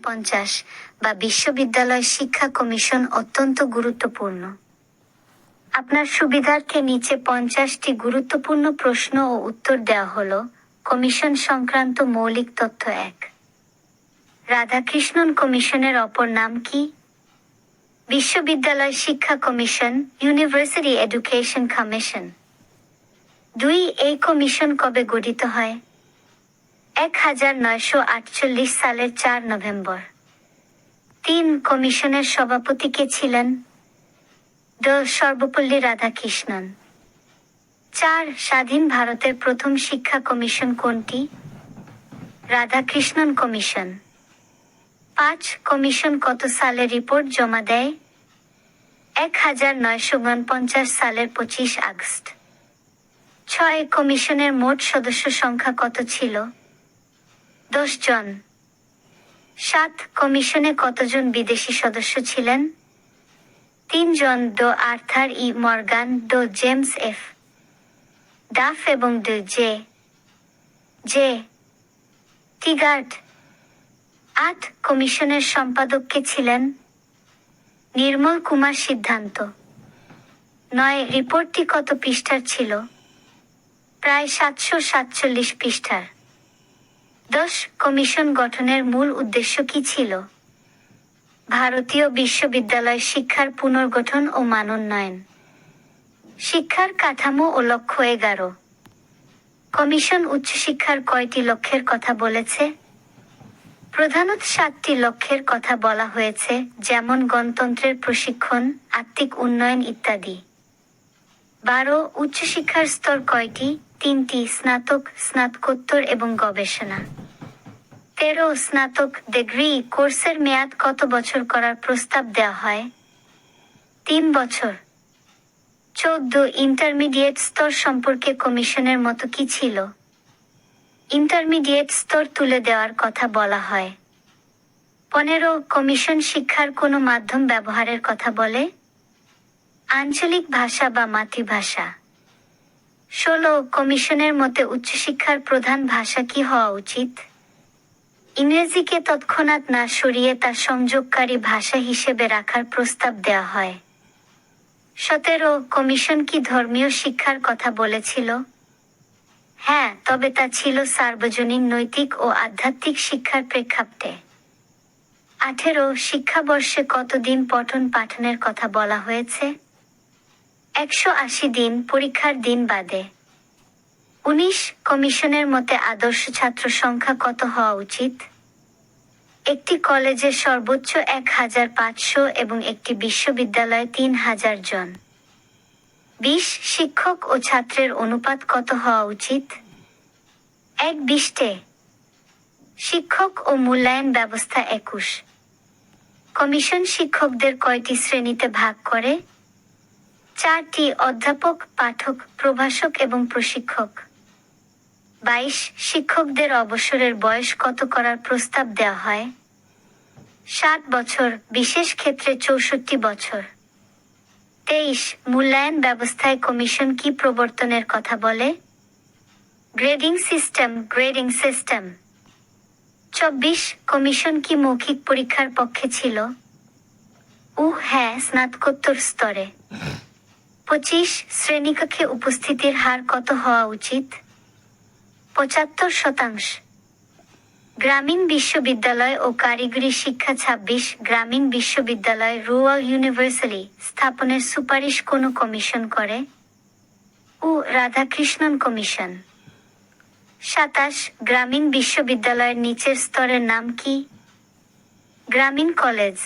1949 বা বিশ্ববিদ্যালয় শিক্ষা কমিশন অত্যন্ত গুরুত্বপূর্ণ। আপনার সুবিধার্থে নিচে 50টি গুরুত্বপূর্ণ প্রশ্ন ও উত্তর দেওয়া হলো। কমিশন সংক্রান্ত মৌলিক তথ্য 1। রাধাকৃষ্ণন কমিশনের অপর নাম কি? বিশ্ববিদ্যালয় শিক্ষা কমিশন, ইউনিভার্সিটি এডুকেশন কমিশন। 2. এই কমিশন কবে গঠিত হয়? 1948 সালের 4 নভেম্বর। 3. কমিশনের সভাপতি কে ছিলেন? সর্বপল্লী রাধাকৃষ্ণন। 4. স্বাধীন ভারতের প্রথম শিক্ষা কমিশন কোনটি? রাধাকৃষ্ণন কমিশন। 5. কমিশন কত সালে রিপোর্ট জমা দেয়? 1949 সালের 25 আগস্ট। 6. কমিশনের মোট সদস্য সংখ্যা কত ছিল? 10 জন। 7. কমিশনে কতজন বিদেশি সদস্য ছিলেন? 3 জন। আর্থার ই মর্গান, জেমস এফ ডাফ এবং জে টিগার্ট। 8. কমিশনের সম্পাদক কে ছিলেন? নির্মল কুমার সিদ্ধান্ত। 9. রিপোর্টটি কত পৃষ্ঠার ছিল? প্রায় 747 পৃষ্ঠার। 10. কমিশন গঠনের মূল উদ্দেশ্য কি ছিল? ভারতীয় বিশ্ববিদ্যালয় শিক্ষার পুনর্গঠন ও মানোন্নয়ন। শিক্ষার কাঠামো ও লক্ষ্য 11। কমিশন উচ্চশিক্ষার কয়টি লক্ষ্যের কথা বলেছে? প্রধানত 7টি লক্ষ্যের কথা বলা হয়েছে, যেমন গণতন্ত্রের প্রশিক্ষণ, আত্মিক উন্নয়ন ইত্যাদি। 12. উচ্চশিক্ষার স্তর কয়টি? 3টি, স্নাতক, স্নাতকোত্তর এবং গবেষণা। 13. স্নাতক ডিগ্রি কোর্সের মেয়াদ কত বছর করার প্রস্তাব দেওয়া হয়? 3 বছর। 14. ইন্টারমিডিয়েট স্তর সম্পর্কে কমিশনের মত কি ছিল? ইন্টারমিডিয়েট স্তর তুলে দেওয়ার কথা বলা হয়। 15. কমিশন শিক্ষার কোনো মাধ্যম ব্যবহারের কথা বলে? আঞ্চলিক ভাষা বা মাতৃভাষা। 16. কমিশনের মতে উচ্চশিক্ষার প্রধান ভাষা কি হওয়া উচিত? ইংরেজিকে তৎক্ষণাৎ না সরিয়ে তা সংযোগকারী ভাষা হিসেবে রাখার প্রস্তাব দেওয়া হয়। 17. কমিশন কি ধর্মীয় শিক্ষার কথা বলেছিল? হ্যাঁ, তবে তা ছিল সার্বজনীন নৈতিক ও আধ্যাত্মিক শিক্ষার প্রেক্ষাপটে। 18. শিক্ষাবর্ষে কতদিন পঠন পাঠনের কথা বলা হয়েছে? 180 দিন, পরীক্ষার দিন বাদে। 19. কমিশনের মতে আদর্শ ছাত্র সংখ্যা কত হওয়া উচিত? একটি কলেজে সর্বোচ্চ 1500 এবং একটি বিশ্ববিদ্যালয়ে 3000 জন। 20. শিক্ষক ও ছাত্রের অনুপাত কত হওয়া উচিত? 1:20। শিক্ষক ও মূল্যায়ন ব্যবস্থা 21। কমিশন শিক্ষকদের কয়টি শ্রেণীতে ভাগ করে? 4টি, অধ্যাপক, পাঠক, প্রভাষক এবং প্রশিক্ষক। 22. শিক্ষকদের অবসরের বয়স কত করার প্রস্তাব দেওয়া হয়? 7 বছর, বিশেষ ক্ষেত্রে 64 বছর। 23. মূল্যায়ন ব্যবস্থায় কমিশন কি প্রবর্তনের কথা বলে? Grading system. 24. কমিশন কি মৌখিক পরীক্ষার পক্ষে ছিল? হ্যাঁ, স্নাতকোত্তর স্তরে। 25. শ্রেণীকক্ষে উপস্থিতির হার কত হওয়া উচিত? 75%। গ্রামীণ বিশ্ববিদ্যালয় ও কারিগরি শিক্ষা 26 গ্রামীণ বিশ্ববিদ্যালয় রুরাল ইউনিভার্সিটি স্থাপনের সুপারিশ কোন কমিশন করে? রাধাকৃষ্ণন কমিশন। 27. গ্রামীণ বিশ্ববিদ্যালয়ের নিচের স্তরের নাম কি? গ্রামীণ কলেজ।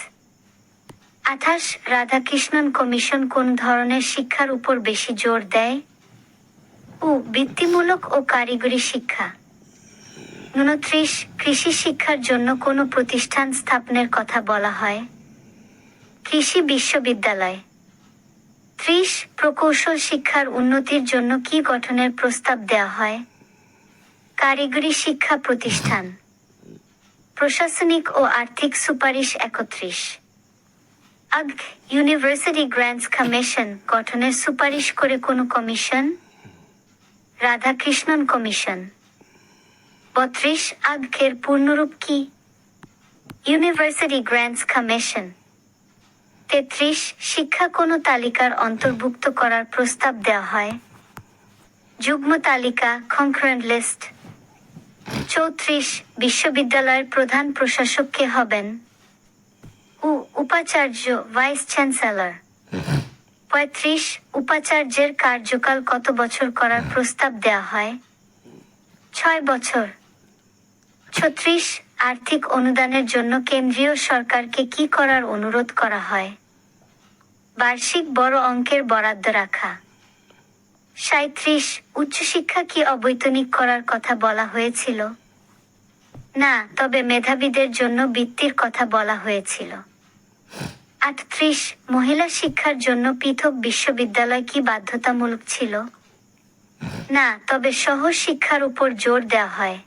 28. রাধাকৃষ্ণন কমিশন কোন ধরনের শিক্ষার উপর বেশি জোর দেয়? বৃত্তিমূলক ও কারিগরি শিক্ষা। 29. কৃষি শিক্ষার জন্য কোন প্রতিষ্ঠান স্থাপনের কথা বলা হয়? কৃষি বিশ্ববিদ্যালয়। 30. প্রকৌশল শিক্ষার উন্নতির জন্য কি গঠনের প্রস্তাব দেওয়া হয়? কারিগরি শিক্ষা প্রতিষ্ঠান। প্রশাসনিক ও আর্থিক সুপারিশ 31। ইউনিভার্সিটি গ্র্যান্টস কমিশন গঠনের সুপারিশ করে কোন কমিশন? রাধাকৃষ্ণন কমিশন। 32. এর পূর্ণরূপ কি? University grants commission. 33 শিক্ষা কোনো তালিকার অন্তর্ভুক্ত করার প্রস্তাব দেওয়া হয়। যুগ্ম তালিকা কনকারেন্ট লিস্ট। 34 বিশ্ববিদ্যালয়ের প্রধান প্রশাসক কে হবেন? উপাচার্য ভাইস চ্যান্সেলর। 35 উপাচার্যের কার্যকাল কত বছর করার প্রস্তাব দেওয়া হয়? 6 বছর। 36 আর্থিক অনুদানের জন্য কেন্দ্রীয় সরকারকে কি করার অনুরোধ করা হয়? বার্ষিক বড় অঙ্কের বরাদ্দ রাখা। 37 উচ্চশিক্ষা কি অবৈতনিক করার কথা বলা হয়েছিল? না, তবে মেধাবীদের জন্য বৃত্তির কথা বলা হয়েছিল। 38 মহিলা শিক্ষার জন্য পৃথক বিশ্ববিদ্যালয় কি বাধ্যতামূলক ছিল? না, তবে সহ শিক্ষার উপর জোর দেওয়া হয়।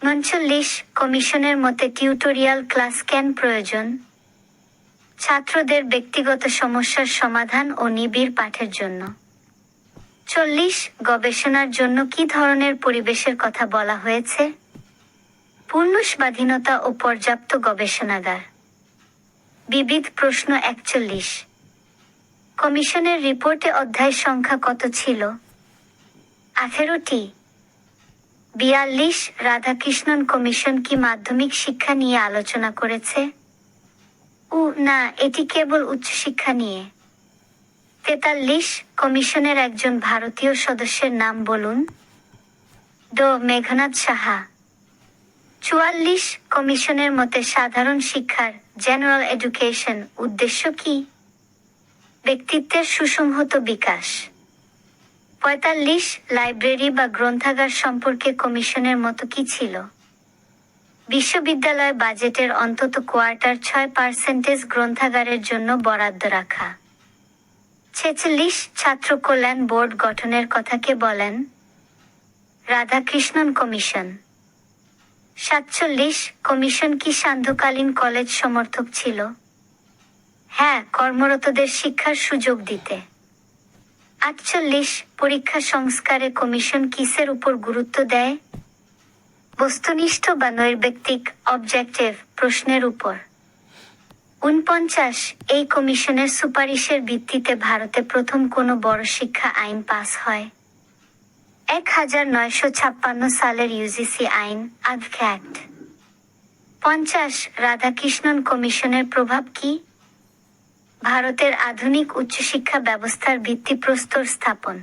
39 কমিশনের মতে টিউটোরিয়াল ক্লাস কেন প্রয়োজন? ছাত্রদের ব্যক্তিগত সমস্যার সমাধান ও নিবিড় পাঠের জন্য। 40 গবেষণার জন্য কি ধরনের পরিবেশের কথা বলা হয়েছে? পূর্ণ স্বাধীনতা ও পর্যাপ্ত গবেষণাগার। বিবিধ প্রশ্ন 41 কমিশনের রিপোর্টে অধ্যায় সংখ্যা কত ছিল? 18টি। 42 রাধাকৃষ্ণন কমিশন কি মাধ্যমিক শিক্ষা নিয়ে আলোচনা করেছে? না, এটি কেবল উচ্চশিক্ষা নিয়ে। 43 কমিশনের একজন ভারতীয় সদস্যের নাম বলুন। মেঘনাদ সাহা। 44 কমিশনের মতে সাধারণ শিক্ষার জেনারেল এডুকেশন উদ্দেশ্য কি? ব্যক্তিত্বের সুসংহত বিকাশ। 45 লাইব্রেরি বা গ্রন্থাগার সম্পর্কে কমিশনের মতো কি ছিল? বিশ্ববিদ্যালয় বাজেটের অন্তত কোয়ার্টার 6% গ্রন্থাগারের জন্য বরাদ্দ রাখা। 46 ছাত্র কল্যাণ বোর্ড গঠনের কথা কে বলেন? রাধাকৃষ্ণন কমিশন। 47 কমিশন কি সান্ধ্যকালীন কলেজ সমর্থক ছিল? হ্যাঁ, কর্মরতদের শিক্ষার সুযোগ দিতে। 48 পরীক্ষা সংস্কারে কমিশন কিসের উপর গুরুত্ব দেয়? বস্তুনিষ্ঠ বা নৈর্ব্যক্তিক অবজেক্টিভ প্রশ্নের উপর। 49 এই কমিশনের সুপারিশের ভিত্তিতে ভারতে প্রথম কোনো বড় শিক্ষা আইন পাস হয়? 1956 সালের ইউজিসি আইন অ্যাক্ট। 50 রাধাকৃষ্ণন কমিশনের প্রভাব কি? ভারতের আধুনিক উচ্চশিক্ষা ব্যবস্থার ভিত্তিপ্রস্তর স্থাপন।